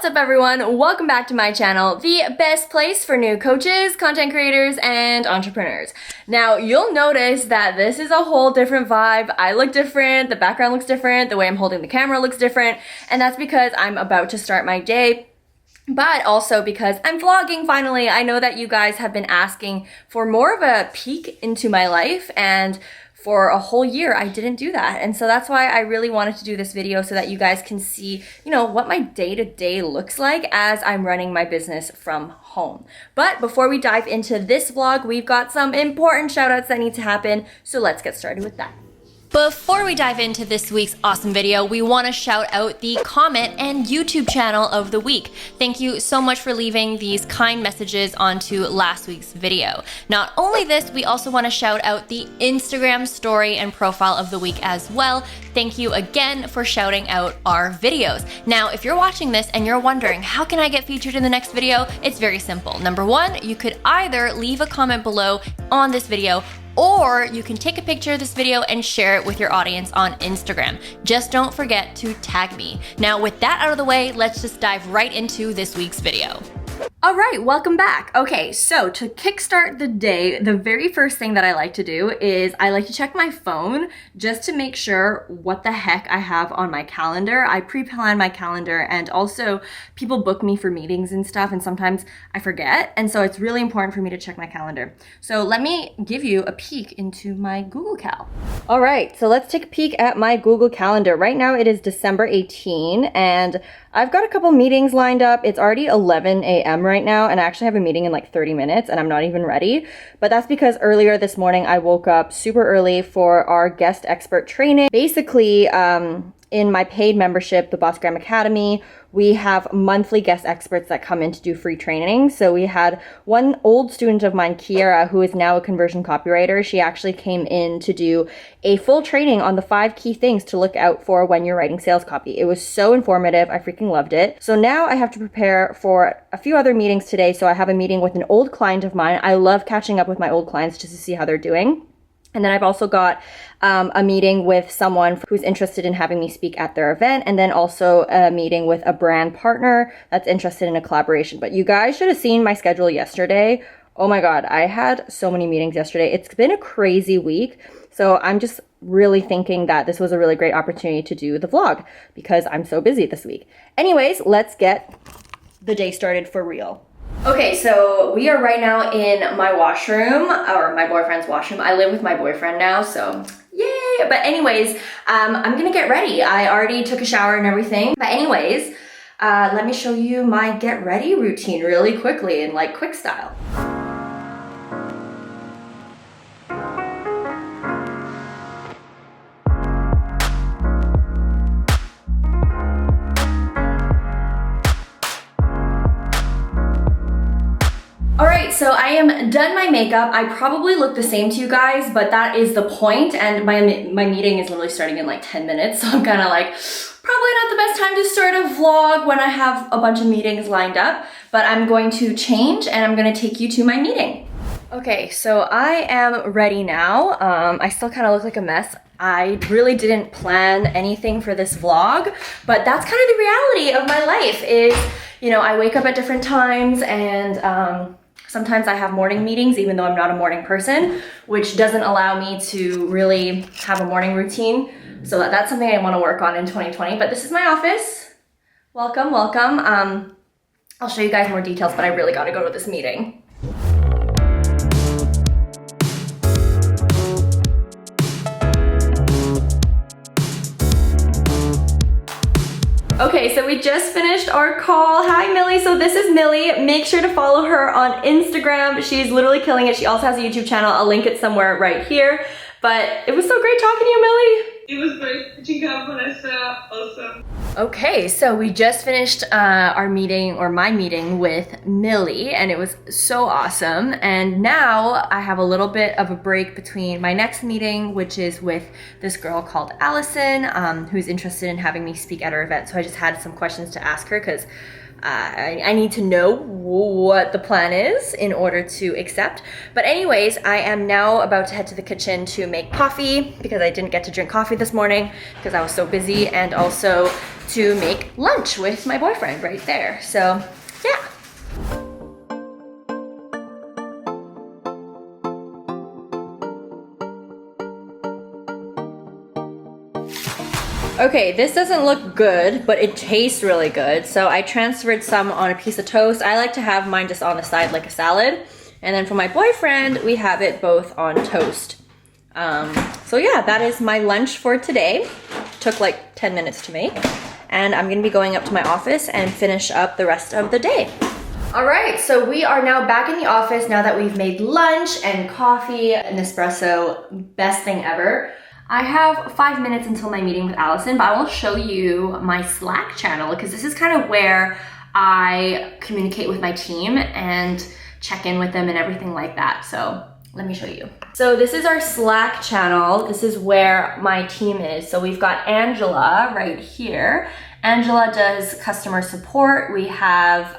What's up everyone? Welcome back to my channel, the best place for new coaches, content creators, and entrepreneurs. Now, you'll notice that this is a whole different vibe. I look different, the background looks different, the way I'm holding the camera looks different, and that's because I'm about to start my day. But also because I'm vlogging finally. I know that you guys have been asking for more of a peek into my life, and for a whole year I didn't do that. And so that's why I really wanted to do this video so that you guys can see, what my day-to-day looks like as I'm running my business from home. But before we dive into this vlog, we've got some important shout outs that need to happen. So let's get started with that. Before we dive into this week's awesome video, we want to shout out the comment and YouTube channel of the week. Thank you so much for leaving these kind messages onto last week's video. Not only this, we also want to shout out the Instagram story and profile of the week as well. Thank you again for shouting out our videos. Now, if you're watching this and you're wondering, how can I get featured in the next video? It's very simple. Number one, you could either leave a comment below on this video, or you can take a picture of this video and share it with your audience on Instagram. Just don't forget to tag me. Now, with that out of the way, let's just dive right into this week's video. All right, welcome back. Okay, so to kickstart the day, the very first thing that I like to do is I like to check my phone just to make sure what the heck I have on my calendar. I pre-plan my calendar, and also people book me for meetings and stuff, and sometimes I forget. And so it's really important for me to check my calendar. So let me give you a peek into my Google Cal. All right, so let's take a peek at my Google Calendar. Right now it is December 18, and I've got a couple meetings lined up. It's already 11 a.m. right now, and I actually have a meeting in like 30 minutes, and I'm not even ready. But that's because earlier this morning I woke up super early for our guest expert training. Basically, in my paid membership, the Boss Gram Academy, we have monthly guest experts that come in to do free training. So we had one old student of mine, Kiera, who is now a conversion copywriter. She actually came in to do a full training on the 5 key things to look out for when you're writing sales copy. It was so informative. I freaking loved it. So now I have to prepare for a few other meetings today. So I have a meeting with an old client of mine. I love catching up with my old clients just to see how they're doing. And then I've also got a meeting with someone who's interested in having me speak at their event, and then also a meeting with a brand partner that's interested in a collaboration. But you guys should have seen my schedule yesterday. Oh my God, I had so many meetings yesterday. It's been a crazy week. So I'm just really thinking that this was a really great opportunity to do the vlog because I'm so busy this week. Anyways, let's get the day started for real. Okay, so we are right now in my washroom, or my boyfriend's washroom. I live with my boyfriend now, so yay! But anyways, I'm gonna get ready. I already took a shower and everything. But anyways, let me show you my get ready routine really quickly in like quick style. Alright, so I am done my makeup. I probably look the same to you guys, but that is the point, and my meeting is literally starting in like 10 minutes, so I'm kind of like, probably not the best time to start a vlog when I have a bunch of meetings lined up, but I'm going to change and I'm going to take you to my meeting. Okay, so I am ready now. I still kind of look like a mess. I really didn't plan anything for this vlog, but that's kind of the reality of my life is, I wake up at different times, and sometimes I have morning meetings, even though I'm not a morning person, which doesn't allow me to really have a morning routine. So that's something I want to work on in 2020. But this is my office. Welcome, welcome. I'll show you guys more details, but I really got to go to this meeting. Okay, so we just finished our call. Hi, Millie. So this is Millie. Make sure to follow her on Instagram. She's literally killing it. She also has a YouTube channel. I'll link it somewhere right here. But it was so great talking to you, Millie. It was great catching up, Vanessa. Awesome. Okay, so we just finished our meeting, or my meeting with Millie, and it was so awesome. And now I have a little bit of a break between my next meeting, which is with this girl called Allison, who's interested in having me speak at her event. So I just had some questions to ask her because I need to know what the plan is in order to accept. But anyways, I am now about to head to the kitchen to make coffee because I didn't get to drink coffee this morning because I was so busy, and also to make lunch with my boyfriend right there. So yeah. Okay, this doesn't look good, but it tastes really good. So I transferred some on a piece of toast. I like to have mine just on the side like a salad. And then for my boyfriend, we have it both on toast. So yeah, that is my lunch for today. Took like 10 minutes to make. And I'm gonna be going up to my office and finish up the rest of the day. All right, so we are now back in the office now that we've made lunch and coffee, an espresso, best thing ever. I have 5 minutes until my meeting with Allison, but I will show you my Slack channel because this is kind of where I communicate with my team and check in with them and everything like that. So let me show you. So this is our Slack channel. This is where my team is. So we've got Angela right here. Angela does customer support. We have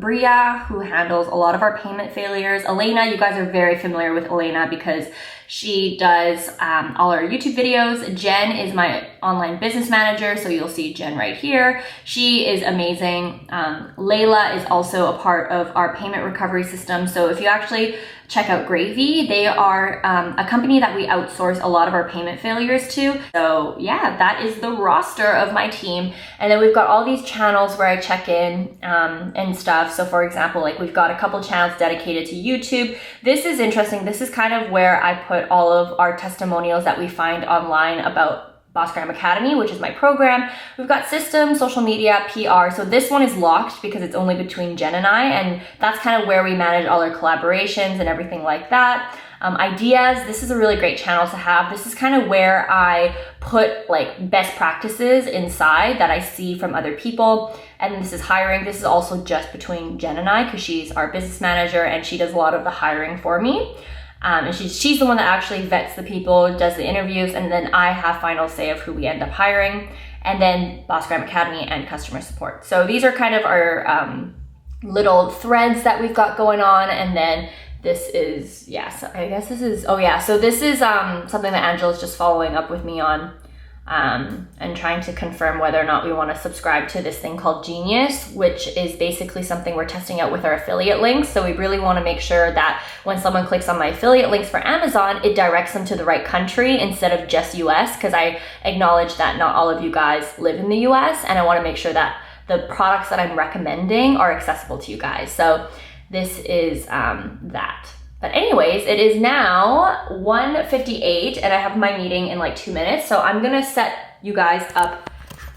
Bria, who handles a lot of our payment failures. Elena, you guys are very familiar with Elena because she does all our YouTube videos. Jen is my online business manager, so you'll see Jen right here. She is amazing. Layla is also a part of our payment recovery system. So if you actually check out Gravy, they are a company that we outsource a lot of our payment failures to. So yeah, that is the roster of my team. And then we've got all these channels where I check in and stuff. So for example, like we've got a couple channels dedicated to YouTube. This is interesting. This is kind of where I put all of our testimonials that we find online about Boss Gram Academy, which is my program. We've got systems, social media, PR. So this one is locked because it's only between Jen and I, and that's kind of where we manage all our collaborations and everything like that. Ideas, this is a really great channel to have. This is kind of where I put like best practices inside that I see from other people. And this is hiring. This is also just between Jen and I because she's our business manager and she does a lot of the hiring for me. And she's the one that actually vets the people, does the interviews, and then I have final say of who we end up hiring. And then Boss Gram Academy and customer support. So these are kind of our little threads that we've got going on. And then this is, yeah, so I guess this is, oh yeah, so this is something that Angela's just following up with me on and trying to confirm whether or not we want to subscribe to this thing called Genius, which is basically something we're testing out with our affiliate links. So we really want to make sure that when someone clicks on my affiliate links for Amazon, it directs them to the right country instead of just US, because I acknowledge that not all of you guys live in the US, and I want to make sure that the products that I'm recommending are accessible to you guys. So this is that. But anyways, it is now 1:58 and I have my meeting in like 2 minutes. So I'm gonna set you guys up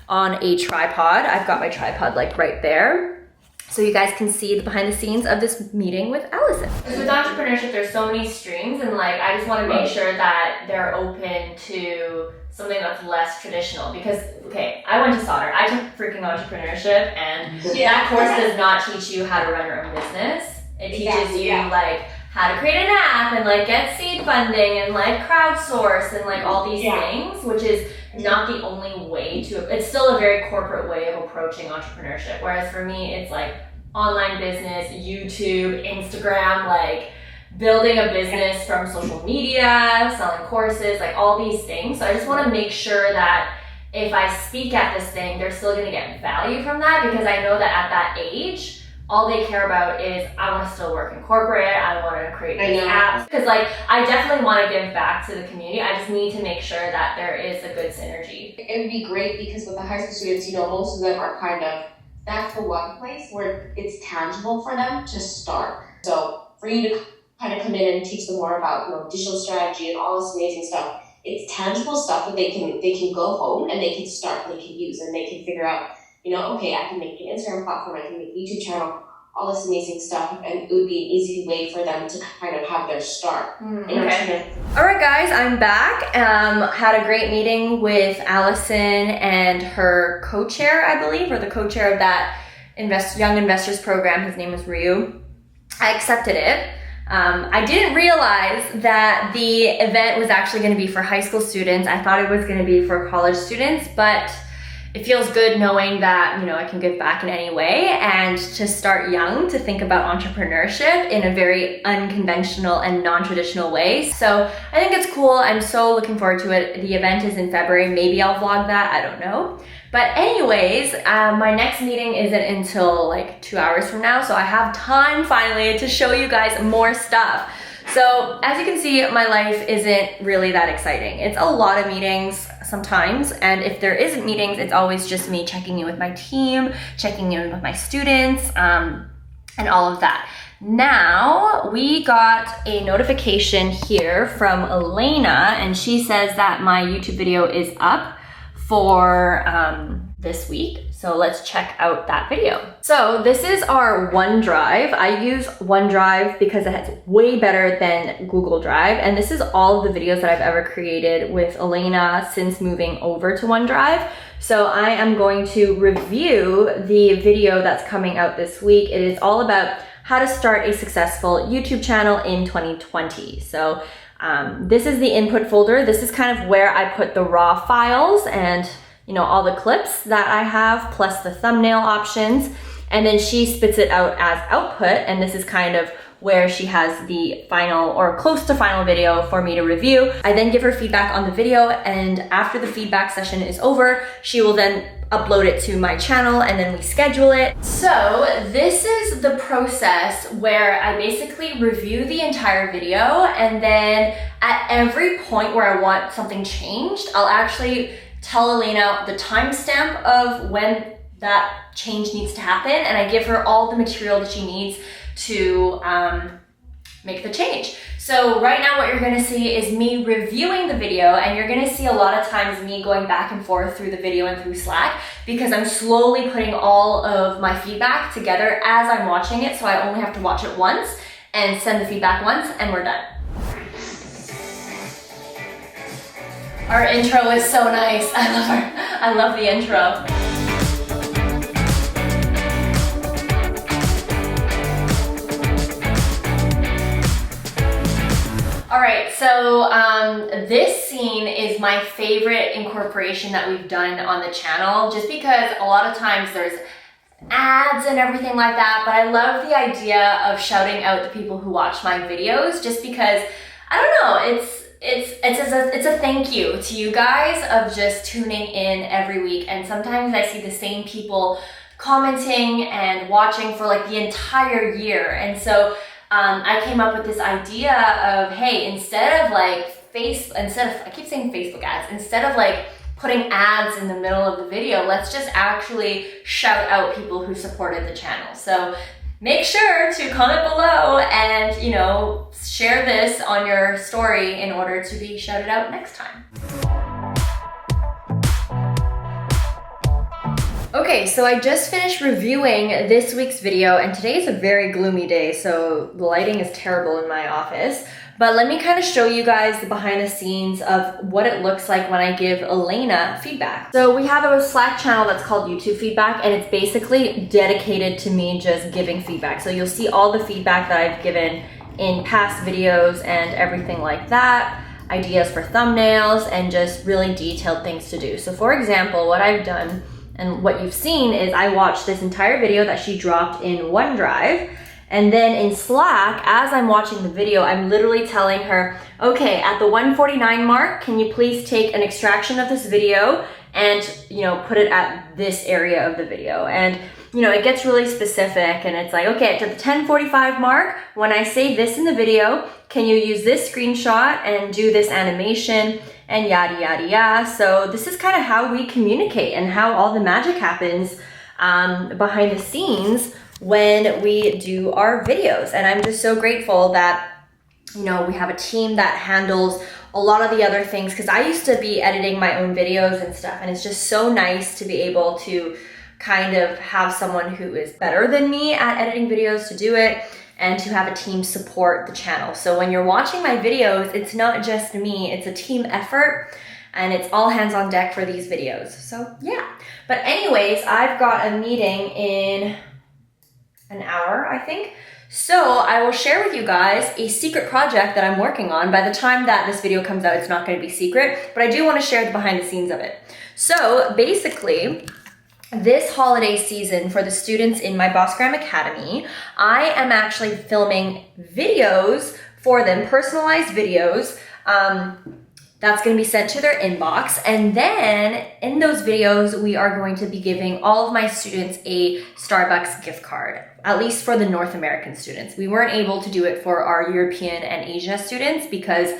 on a tripod. I've got my tripod like right there, so you guys can see the behind the scenes of this meeting with Allison. With entrepreneurship, there's so many streams, and like I just want to make sure that they're open to something that's less traditional. Because okay, I went to Sauder. I took freaking entrepreneurship, and that course does not teach you how to run your own business. It teaches you like how to create an app and like get seed funding and like crowdsource and like all these things, which is not the only way to, it's still a very corporate way of approaching entrepreneurship. Whereas for me, it's like online business, YouTube, Instagram, like building a business from social media, selling courses, like all these things. So I just want to make sure that if I speak at this thing, they're still going to get value from that, because I know that at that age, all they care about is, I want to still work in corporate, I want to create these apps. Because like, I definitely want to give back to the community. I just need to make sure that there is a good synergy. It would be great because with the high school students, you know, most of them are kind of, that's the one place where it's tangible for them to start. So for you to kind of come in and teach them more about, you know, digital strategy and all this amazing stuff, it's tangible stuff that they can go home and they can start, they can use, and they can figure out, you know, okay, I can make an Instagram platform, I can make a YouTube channel, all this amazing stuff, and it would be an easy way for them to kind of have their start. Okay. All right, guys, I'm back. Had a great meeting with Allison and her co-chair, I believe, or the co-chair of that Young Investors program. His name was Ryu. I accepted it. I didn't realize that the event was actually going to be for high school students. I thought it was going to be for college students, but it feels good knowing that, I can give back in any way, and to start young, to think about entrepreneurship in a very unconventional and non-traditional way. So I think it's cool. I'm so looking forward to it. The event is in February. Maybe I'll vlog that. I don't know. But anyways, my next meeting isn't until like 2 hours from now. So I have time finally to show you guys more stuff. So as you can see, my life isn't really that exciting. It's a lot of meetings sometimes, and if there isn't meetings, it's always just me checking in with my team, checking in with my students, and all of that. Now, we got a notification here from Elena, and she says that my YouTube video is up for this week. So let's check out that video. So this is our OneDrive. I use OneDrive because it's way better than Google Drive. And this is all of the videos that I've ever created with Elena since moving over to OneDrive. So I am going to review the video that's coming out this week. It is all about how to start a successful YouTube channel in 2020. So this is the input folder. This is kind of where I put the raw files and all the clips that I have, plus the thumbnail options. And then she spits it out as output. And this is kind of where she has the final or close to final video for me to review. I then give her feedback on the video. And after the feedback session is over, she will then upload it to my channel, and then we schedule it. So this is the process where I basically review the entire video, and then at every point where I want something changed, I'll actually tell Elena the timestamp of when that change needs to happen, and I give her all the material that she needs to make the change. So right now what you're gonna see is me reviewing the video, and you're gonna see a lot of times me going back and forth through the video and through Slack, because I'm slowly putting all of my feedback together as I'm watching it, so I only have to watch it once and send the feedback once, and we're done. Our intro is so nice. I love her. I love the intro. All right, so this scene is my favorite incorporation that we've done on the channel, just because a lot of times there's ads and everything like that, but I love the idea of shouting out the people who watch my videos, just because, I don't know, it's a thank you to you guys of just tuning in every week. And sometimes I see the same people commenting and watching for like the entire year. And so I came up with this idea of, hey, instead of I keep saying Facebook ads, instead of like putting ads in the middle of the video, let's just actually shout out people who supported the channel. So make sure to comment below and, share this on your story in order to be shouted out next time. Okay, so I just finished reviewing this week's video, and today is a very gloomy day, so the lighting is terrible in my office. But let me kind of show you guys the behind the scenes of what it looks like when I give Elena feedback. So we have a Slack channel that's called YouTube Feedback, and it's basically dedicated to me just giving feedback. So you'll see all the feedback that I've given in past videos and everything like that, ideas for thumbnails, and just really detailed things to do. So for example, what I've done and what you've seen is I watched this entire video that she dropped in OneDrive. And then in Slack, as I'm watching the video, I'm literally telling her, okay, at the 149 mark, can you please take an extraction of this video and, put it at this area of the video? And, it gets really specific, and it's like, okay, at the 10:45 mark, when I say this in the video, can you use this screenshot and do this animation and yada, yada, yada. So this is kind of how we communicate and how all the magic happens behind the scenes when we do our videos. And I'm just so grateful that, we have a team that handles a lot of the other things, because I used to be editing my own videos and stuff, and it's just so nice to be able to kind of have someone who is better than me at editing videos to do it, and to have a team support the channel. So when you're watching my videos, it's not just me, it's a team effort, and it's all hands on deck for these videos. So yeah, but anyways, I've got a meeting in an hour, I think. So I will share with you guys a secret project that I'm working on. By the time that this video comes out, it's not going to be secret, but I do want to share the behind the scenes of it. So basically, this holiday season for the students in my Bossgram Academy, I am actually filming videos for them, personalized videos. That's going to be sent to their inbox. And then in those videos, we are going to be giving all of my students a Starbucks gift card, at least for the North American students. We weren't able to do it for our European and Asia students because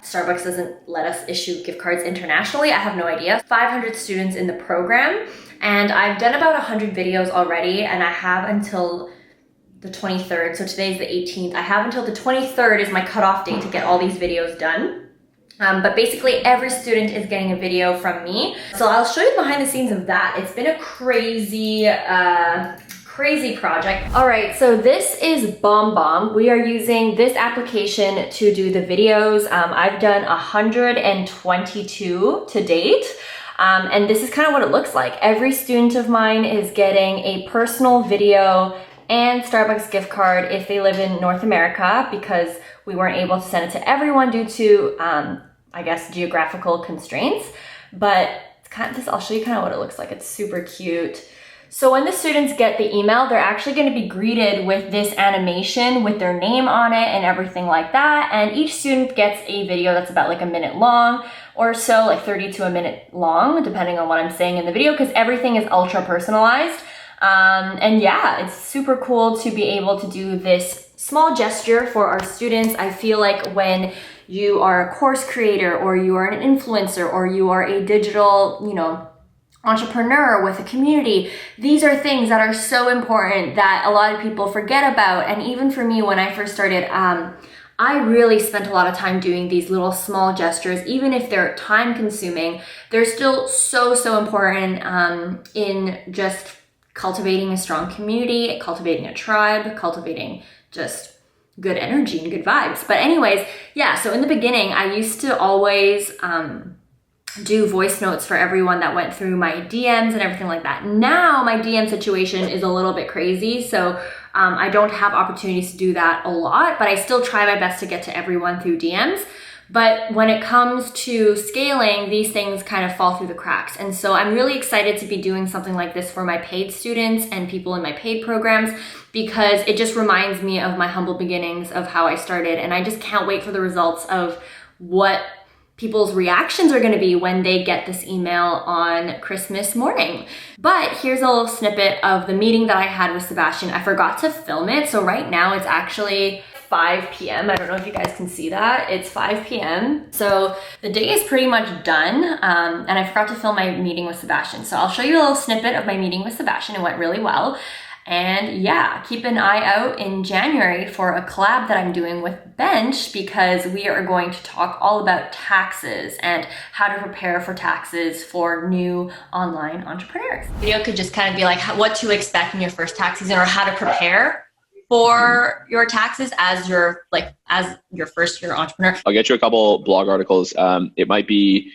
Starbucks doesn't let us issue gift cards internationally. I have no idea. 500 students in the program, and I've done about 100 videos already, and I have until the 23rd. So today's the 18th. I have until the 23rd is my cutoff date to get all these videos done. But basically every student is getting a video from me. So I'll show you behind the scenes of that. It's been a crazy project. All right, so this is BombBomb. We are using this application to do the videos. I've done 122 to date. And this is kind of what it looks like. Every student of mine is getting a personal video and Starbucks gift card if they live in North America, because we weren't able to send it to everyone due to, I guess, geographical constraints. But it's kind of this, I'll show you kind of what it looks like. It's super cute. So when the students get the email, they're actually going to be greeted with this animation with their name on it and everything like that. And each student gets a video that's about like a minute long or so, like 30 to a minute long, depending on what I'm saying in the video, because everything is ultra personalized. And yeah, it's super cool to be able to do this small gesture for our students. I feel like when you are a course creator or you are an influencer or you are a digital, entrepreneur with a community, these are things that are so important that a lot of people forget about. And even for me, when I first started, I really spent a lot of time doing these little small gestures. Even if they're time consuming, they're still so important in just cultivating a strong community, cultivating a tribe, cultivating just good energy and good vibes. But anyways, yeah, so in the beginning, I used to always do voice notes for everyone that went through my DMs and everything like that. Now my DM situation is a little bit crazy, so I don't have opportunities to do that a lot, but I still try my best to get to everyone through DMs. But when it comes to scaling, these things kind of fall through the cracks. And so I'm really excited to be doing something like this for my paid students and people in my paid programs, because it just reminds me of my humble beginnings of how I started. And I just can't wait for the results of what people's reactions are going to be when they get this email on Christmas morning. But here's a little snippet of the meeting that I had with Sebastian. I forgot to film it. So right now it's actually 5 p.m. I don't know if you guys can see that. It's 5 p.m. So the day is pretty much done. And I forgot to film my meeting with Sebastian. So I'll show you a little snippet of my meeting with Sebastian. It went really well. And yeah, keep an eye out in January for a collab that I'm doing with Bench, because we are going to talk all about taxes and how to prepare for taxes for new online entrepreneurs. Video could just kind of be like what to expect in your first tax season, or how to prepare for your taxes as your first year entrepreneur. I'll get you a couple blog articles. It might be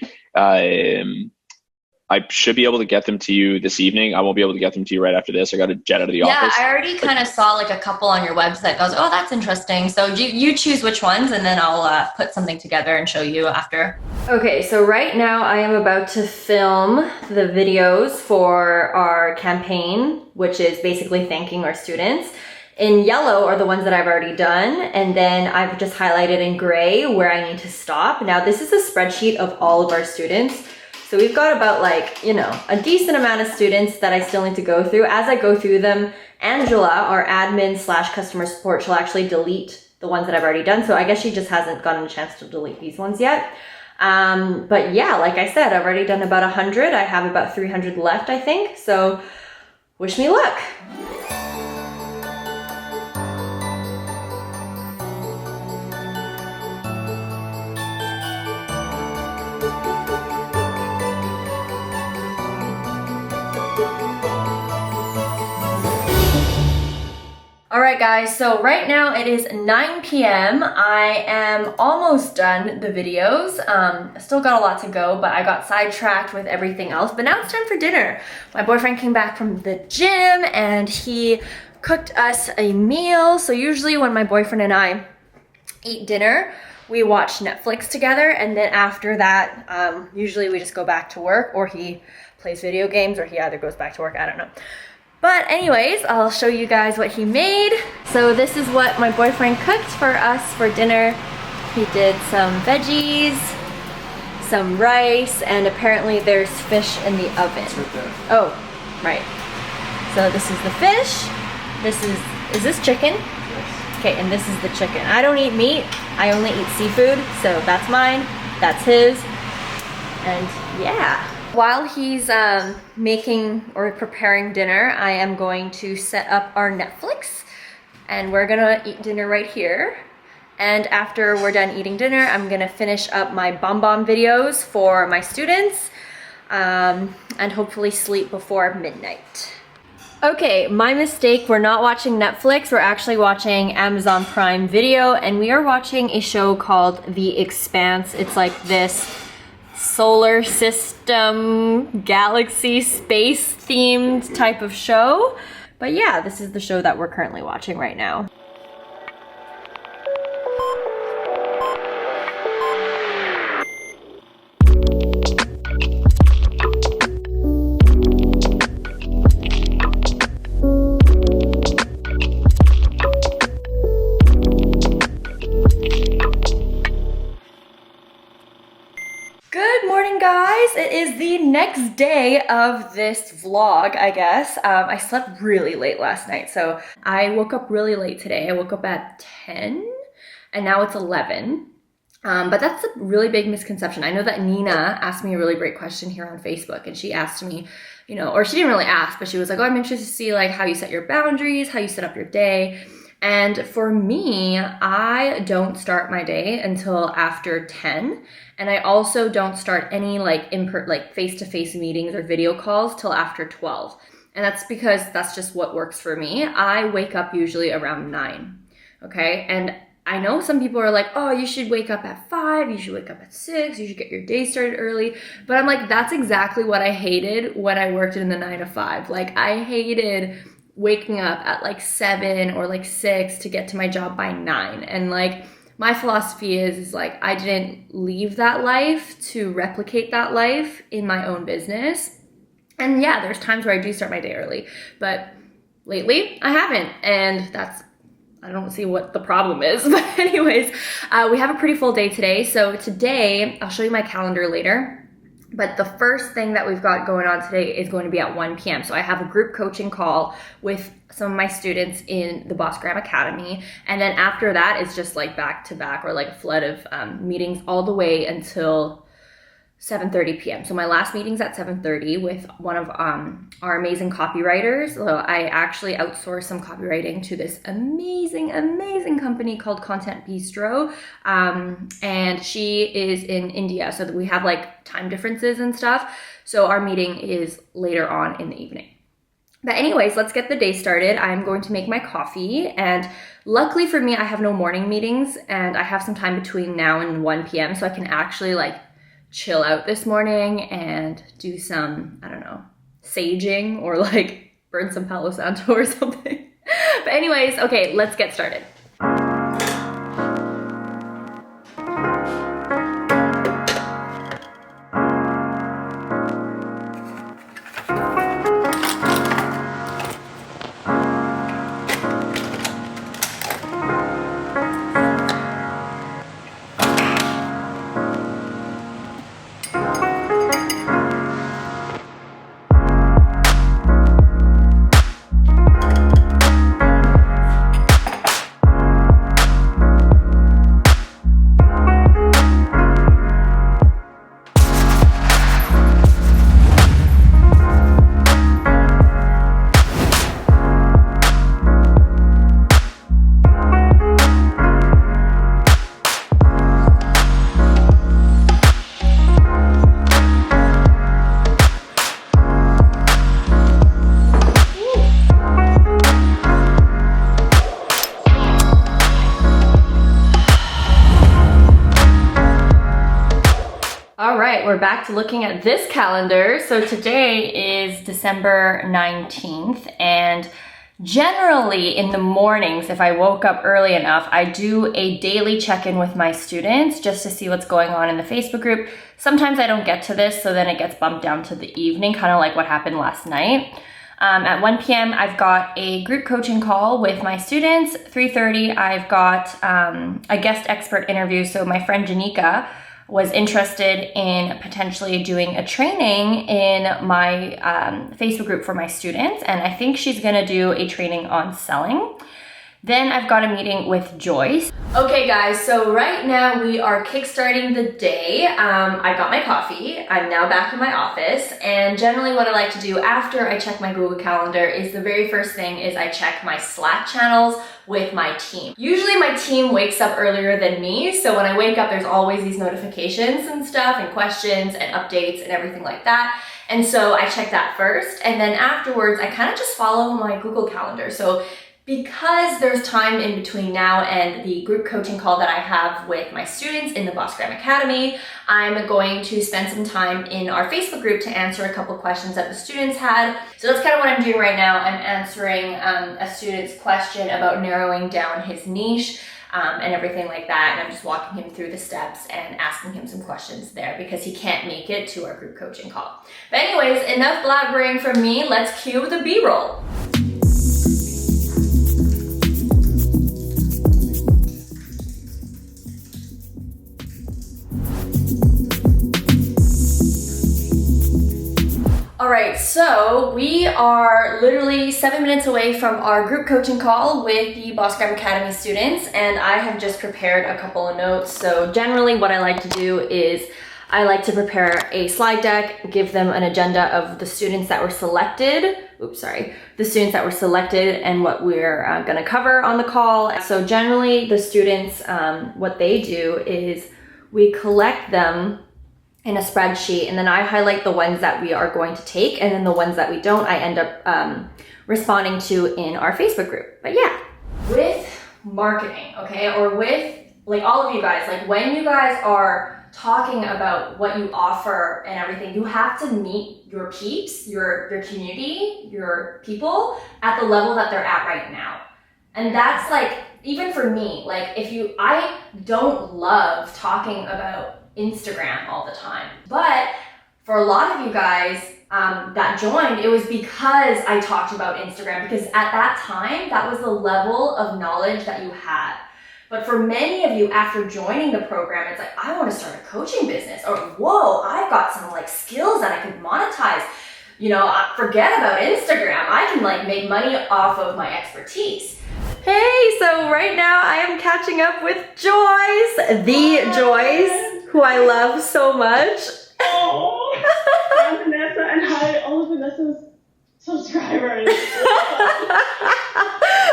I should be able to get them to you this evening. I won't be able to get them to you right after this. I got to jet out of the office. Yeah, I already kind of saw like a couple on your website. I was, oh, that's interesting. So you choose which ones, and then I'll put something together and show you after. Okay, so right now I am about to film the videos for our campaign, which is basically thanking our students. In yellow are the ones that I've already done, and then I've just highlighted in gray where I need to stop. Now this is a spreadsheet of all of our students. So we've got about a decent amount of students that I still need to go through. As I go through them, Angela, our admin / customer support, she'll actually delete the ones that I've already done. So I guess she just hasn't gotten a chance to delete these ones yet. But yeah, like I said, I've already done about 100. I have about 300 left, I think. So wish me luck. All right, guys, so right now it is 9 p.m. I am almost done the videos. Still got a lot to go, but I got sidetracked with everything else. But now it's time for dinner. My boyfriend came back from the gym and he cooked us a meal. So usually when my boyfriend and I eat dinner, we watch Netflix together, and then after that, usually we just go back to work, or he plays video games, or he either goes back to work, I don't know. But anyways, I'll show you guys what he made. So this is what my boyfriend cooked for us for dinner. He did some veggies, some rice, and apparently there's fish in the oven. It's right there. Oh, right. So this is the fish. Is this chicken? Yes. Okay, and this is the chicken. I don't eat meat, I only eat seafood, so that's mine, that's his, and yeah. While he's making or preparing dinner, I am going to set up our Netflix, and we're gonna eat dinner right here. And after we're done eating dinner, I'm gonna finish up my BombBomb videos for my students, and hopefully sleep before midnight. Okay, my mistake, we're not watching Netflix, we're actually watching Amazon Prime Video, and we are watching a show called The Expanse. It's like this solar system, galaxy, space themed type of show. But yeah, this is the show that we're currently watching right now. It is the next day of this vlog, I guess. I slept really late last night, so I woke up really late today. I woke up at 10 and now it's 11. But that's a really big misconception. I know that Nina asked me a really great question here on Facebook, and she asked me, you know, or she didn't really ask, but she was like, oh, I'm interested to see like how you set your boundaries, how you set up your day. And for me, I don't start my day until after 10. And I also don't start any like face-to-face meetings or video calls till after 12. And that's because that's just what works for me. I wake up usually around 9, okay? And I know some people are like, oh, you should wake up at 5, you should wake up at 6, you should get your day started early. But I'm like, that's exactly what I hated when I worked in the 9 to 5. Like, I hated waking up at like 7 or like 6 to get to my job by 9. And like, my philosophy is like, I didn't leave that life to replicate that life in my own business. And yeah, there's times where I do start my day early, but lately I haven't. And I don't see what the problem is. But anyways, we have a pretty full day today. So today, I'll show you my calendar later. But the first thing that we've got going on today is going to be at 1 p.m. So I have a group coaching call with some of my students in the Boss Gram Academy. And then after that, it's just like back to back or like a flood of meetings all the way until 7:30 p.m. So my last meeting's at 7:30 with one of our amazing copywriters. So I actually outsourced some copywriting to this amazing company called Content Bistro. And she is in India, so that we have like time differences and stuff. So our meeting is later on in the evening. But anyways, let's get the day started. I'm going to make my coffee, and luckily for me, I have no morning meetings and I have some time between now and 1 p.m. so I can actually like chill out this morning and do some, I don't know, saging or like burn some Palo Santo or something. But anyways, okay, let's get started. We're back to looking at this calendar. So today is December 19th, and Generally, in the mornings, if I woke up early enough, I do a daily check-in with my students just to see what's going on in the Facebook group. Sometimes I don't get to this, so then it gets bumped down to the evening, kind of like what happened last night. At 1 p.m., I've got a group coaching call with my students. 3:30, I've got a guest expert interview. So my friend Janika was interested in potentially doing a training in my Facebook group for my students, and I think she's gonna do a training on selling. Then I've got a meeting with Joyce. Okay guys, so right now we are kickstarting the day. I got my coffee. I'm now back in my office, and generally what I like to do after I check my Google Calendar is the very first thing is I check my Slack channels with my team. Usually my team wakes up earlier than me, so when I wake up there's always these notifications and stuff and questions and updates and everything like that. And so I check that first, and then afterwards I kind of just follow my Google Calendar. So because there's time in between now and the group coaching call that I have with my students in the Boss Gram Academy, I'm going to spend some time in our Facebook group to answer a couple questions that the students had. So that's kind of what I'm doing right now. I'm answering a student's question about narrowing down his niche and everything like that. And I'm just walking him through the steps and asking him some questions there because he can't make it to our group coaching call. But anyways, enough blabbering from me. Let's cue the B-roll. All right, so we are literally 7 minutes away from our group coaching call with the Boss Gram Academy students, and I have just prepared a couple of notes. So generally what I like to do is I like to prepare a slide deck, give them an agenda of the students that were selected. The students that were selected and what we're gonna cover on the call. So generally the students, what they do is we collect them in a spreadsheet, and then I highlight the ones that we are going to take, and then the ones that we don't, I end up responding to in our Facebook group. But yeah, with marketing, okay, or with like all of you guys, like when you guys are talking about what you offer and everything, you have to meet your peeps, your community, your people at the level that they're at right now. And that's like, even for me, like I don't love talking about Instagram all the time. But for a lot of you guys that joined, it was because I talked about Instagram, because at that time, that was the level of knowledge that you had. But for many of you after joining the program, it's like, I want to start a coaching business, or whoa, I've got some like skills that I could monetize. You know, forget about Instagram. I can like make money off of my expertise. Hey, so right now I am catching up with Joyce, the Joyce, who I love so much. Oh, I'm Vanessa, and hi, all of Vanessa's subscribers.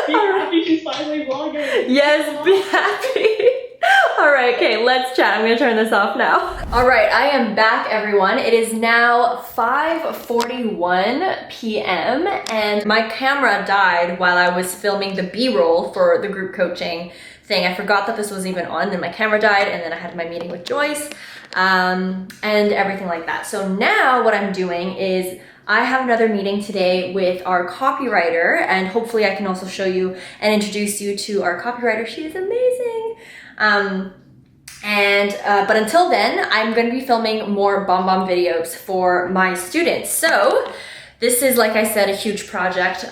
Be happy she's finally vlogging. Yes, be happy. All right, okay, let's chat. I'm gonna turn this off now. All right, I am back, everyone. It is now 5:41 p.m. and my camera died while I was filming the B-roll for the group coaching thing. I forgot that this was even on, then my camera died, and then I had my meeting with Joyce and everything like that. So now what I'm doing is I have another meeting today with our copywriter, and hopefully I can also show you and introduce you to our copywriter. She is amazing. But until then, I'm going to be filming more BombBomb videos for my students. So this is, like I said, a huge project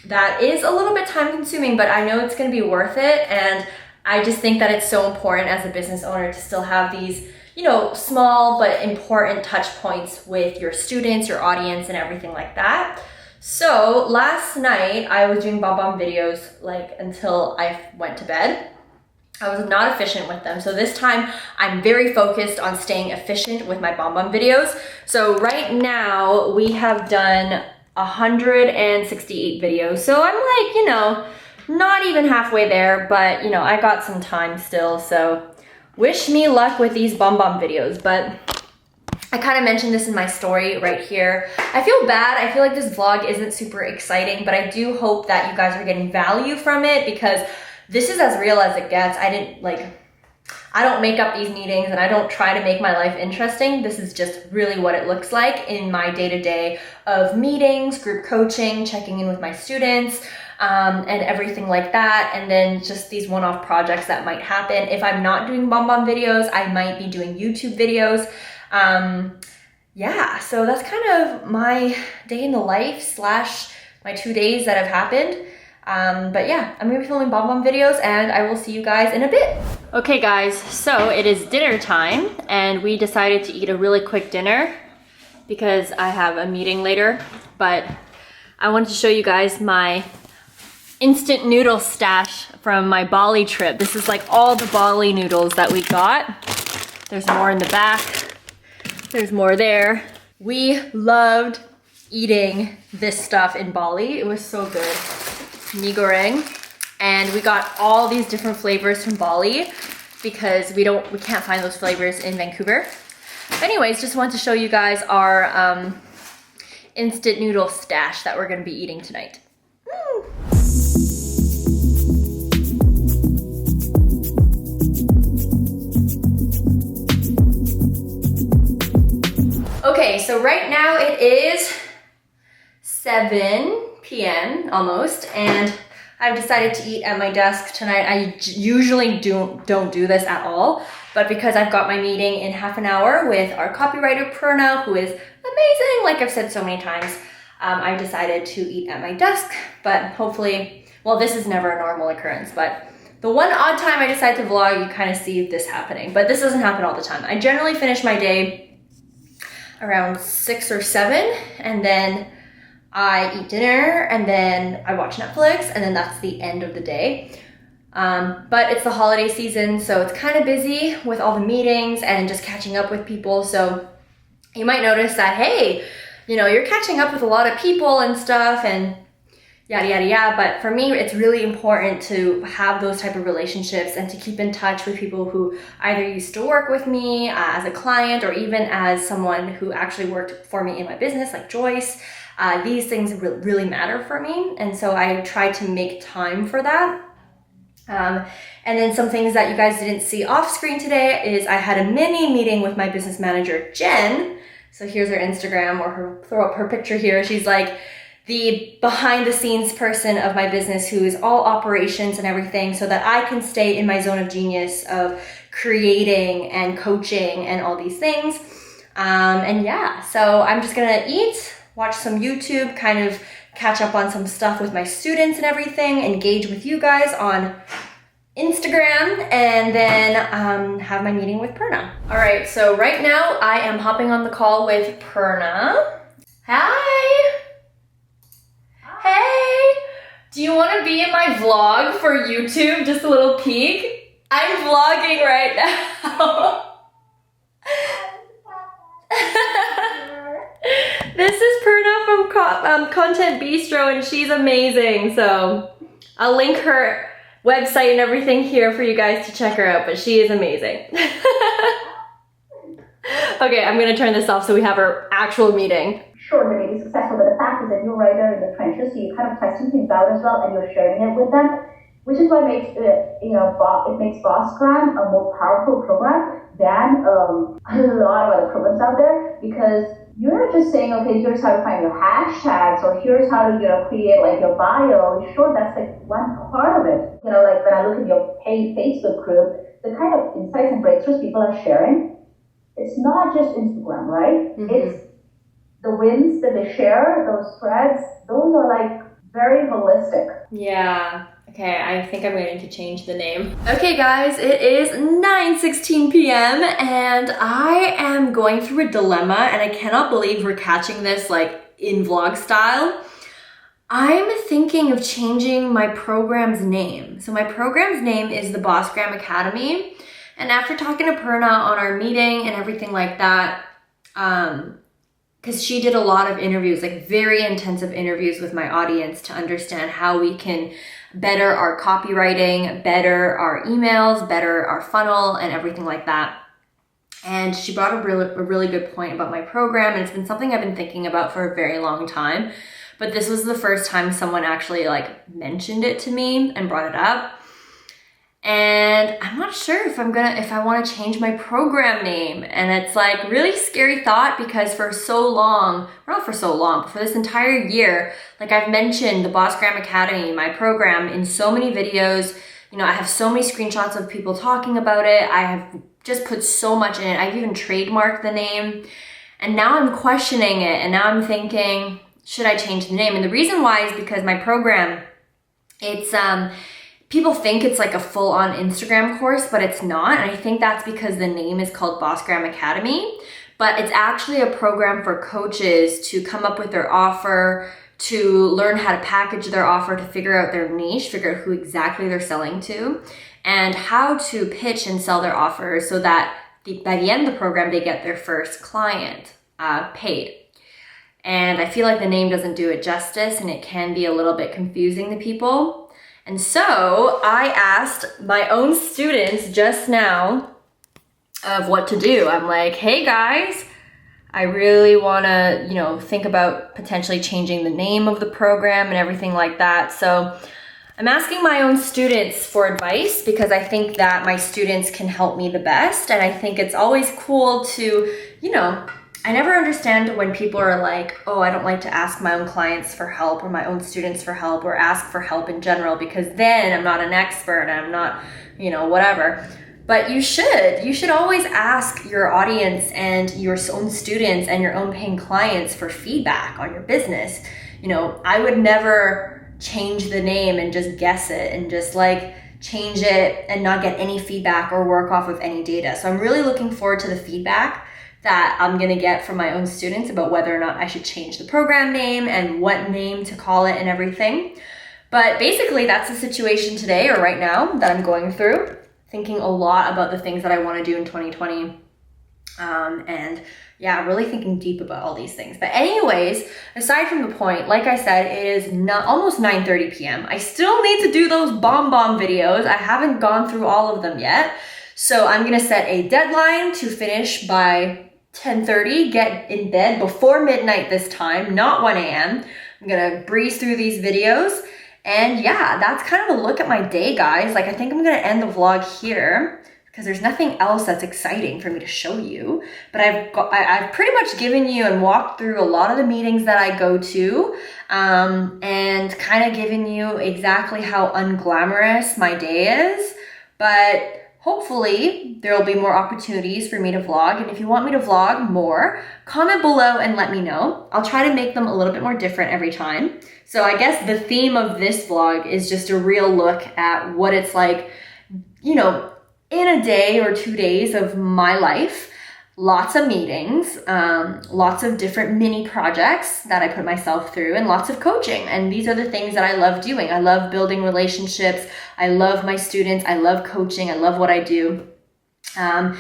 that is a little bit time consuming, but I know it's going to be worth it. And I just think that it's so important as a business owner to still have these, you know, small but important touch points with your students, your audience, and everything like that. So last night I was doing BombBomb videos like until I went to bed. I was not efficient with them. So this time I'm very focused on staying efficient with my BombBomb videos. So right now we have done 168 videos. So I'm like, you know, not even halfway there, but you know, I got some time still. So wish me luck with these BombBomb videos. But I kind of mentioned this in my story right here. I feel bad. I feel like this vlog isn't super exciting, but I do hope that you guys are getting value from it, because this is as real as it gets. I don't make up these meetings and I don't try to make my life interesting. This is just really what it looks like in my day-to-day of meetings, group coaching, checking in with my students, and everything like that. And then just these one-off projects that might happen. If I'm not doing BombBomb videos, I might be doing YouTube videos. Yeah, so that's kind of my day in the life slash my 2 days that have happened. But yeah, I'm gonna be filming BombBomb videos and I will see you guys in a bit. Okay guys, so it is dinner time and we decided to eat a really quick dinner because I have a meeting later, but I wanted to show you guys my instant noodle stash from my Bali trip. This is like all the Bali noodles that we got. There's more in the back. There's more there. We loved eating this stuff in Bali. It was so good. Mee goreng. And we got all these different flavors from Bali because we can't find those flavors in Vancouver. But anyways, just wanted to show you guys our instant noodle stash that we're gonna be eating tonight. Woo! Okay, so right now it is 7 p.m. almost, and I've decided to eat at my desk tonight. I usually don't do this at all, but because I've got my meeting in half an hour with our copywriter Purna, who is amazing, like I've said so many times, I decided to eat at my desk, but hopefully, well, this is never a normal occurrence, but the one odd time I decide to vlog, you kind of see this happening, but this doesn't happen all the time. I generally finish my day around 6 or 7, and then I eat dinner, and then I watch Netflix, and then that's the end of the day. But it's the holiday season, so it's kind of busy with all the meetings and just catching up with people. So you might notice that, hey, you know, you're catching up with a lot of people and stuff and yada, yada, yada. But for me, it's really important to have those type of relationships and to keep in touch with people who either used to work with me as a client or even as someone who actually worked for me in my business, like Joyce. These things really matter for me, and so I try to make time for that. And then some things that you guys didn't see off screen today is I had a mini meeting with my business manager, Jen. So here's her Instagram, or throw up her picture here. She's like the behind the scenes person of my business who is all operations and everything, so that I can stay in my zone of genius of creating and coaching and all these things. And yeah, so I'm just gonna eat, watch some YouTube, kind of catch up on some stuff with my students and everything, engage with you guys on Instagram, and then have my meeting with Purna. All right, so right now I am hopping on the call with Purna. Hi. Hey, do you want to be in my vlog for YouTube? Just a little peek. I'm vlogging right now. This is Purna from Content Bistro, and she's amazing. So I'll link her website and everything here for you guys to check her out, but she is amazing. Okay, I'm gonna turn this off so we have our actual meeting. Sure, they may be successful, but the fact is that you're right there in the trenches, so you're kind of testing things out as well, and you're sharing it with them, which is what makes it, it makes Bossgram a more powerful program than a lot of other programs out there, because you're not just saying, okay, here's how to find your hashtags, or here's how to, create like your bio. Sure, that's like one part of it. Like when I look at your paid Facebook group, the kind of insights and breakthroughs people are sharing, it's not just Instagram, right? Mm-hmm. It's the wins that they share, those threads, those are like very holistic. Yeah. Okay, I think I'm going to change the name. Okay guys, it is 9:16 p.m. and I am going through a dilemma, and I cannot believe we're catching this like in vlog style. I'm thinking of changing my program's name. So my program's name is the Bossgram Academy, and after talking to Purna on our meeting and everything like that, because she did a lot of interviews, like very intensive interviews with my audience to understand how we can better our copywriting, better our emails, better our funnel, and everything like that. And she brought a really good point about my program, and it's been something I've been thinking about for a very long time. But this was the first time someone actually like mentioned it to me and brought it up. And I'm not sure if I want to change my program name. And it's like really scary thought because for so long, not for so long, but for this entire year, like I've mentioned the Boss Gram Academy, my program, in so many videos. You know, I have so many screenshots of people talking about it. I have just put so much in it. I've even trademarked the name. And now I'm questioning it. And now I'm thinking, should I change the name? And the reason why is because my program, it's, people think it's like a full-on Instagram course, but it's not. And I think that's because the name is called Boss Gram Academy, but it's actually a program for coaches to come up with their offer, to learn how to package their offer, to figure out their niche, figure out who exactly they're selling to, and how to pitch and sell their offers so that by the end of the program, they get their first client paid. And I feel like the name doesn't do it justice and it can be a little bit confusing to people. And so I asked my own students just now of what to do. I'm like, hey guys, I really want to, you know, think about potentially changing the name of the program and everything like that. So I'm asking my own students for advice because I think that my students can help me the best. And I think it's always cool to, you know, I never understand when people are like, oh, I don't like to ask my own clients for help or my own students for help or ask for help in general because then I'm not an expert and I'm not, you know, whatever. But you should always ask your audience and your own students and your own paying clients for feedback on your business. You know, I would never change the name and just guess it and just like change it and not get any feedback or work off of any data. So I'm really looking forward to the feedback that I'm gonna get from my own students about whether or not I should change the program name and what name to call it and everything. But basically that's the situation today or right now that I'm going through, thinking a lot about the things that I wanna do in 2020. And yeah, really thinking deep about all these things. But anyways, aside from the point, like I said, it is almost 9:30 p.m. I still need to do those bomb videos. I haven't gone through all of them yet. So I'm gonna set a deadline to finish by 10:30, get in bed before midnight this time, not 1 a.m. I'm gonna breeze through these videos. And yeah, that's kind of a look at my day, guys. Like I think I'm gonna end the vlog here because there's nothing else that's exciting for me to show you. But I've pretty much given you and walked through a lot of the meetings that I go to and kind of given you exactly how unglamorous my day is. But hopefully there will be more opportunities for me to vlog. And if you want me to vlog more, comment below and let me know. I'll try to make them a little bit more different every time. So I guess the theme of this vlog is just a real look at what it's like, you know, in a day or 2 days of my life. Lots of meetings, lots of different mini projects that I put myself through, and lots of coaching. And these are the things that I love doing. I love building relationships. I love my students. I love coaching. I love what I do. And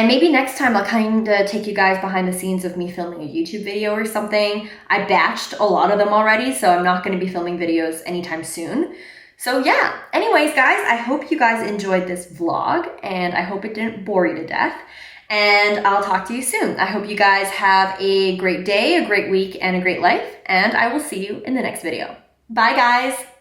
maybe next time I'll kind of take you guys behind the scenes of me filming a YouTube video or something. I batched a lot of them already, so I'm not going to be filming videos anytime soon. So yeah, anyways, guys, I hope you guys enjoyed this vlog and I hope it didn't bore you to death. And I'll talk to you soon. I hope you guys have a great day, a great week, and a great life. And I will see you in the next video. Bye, guys.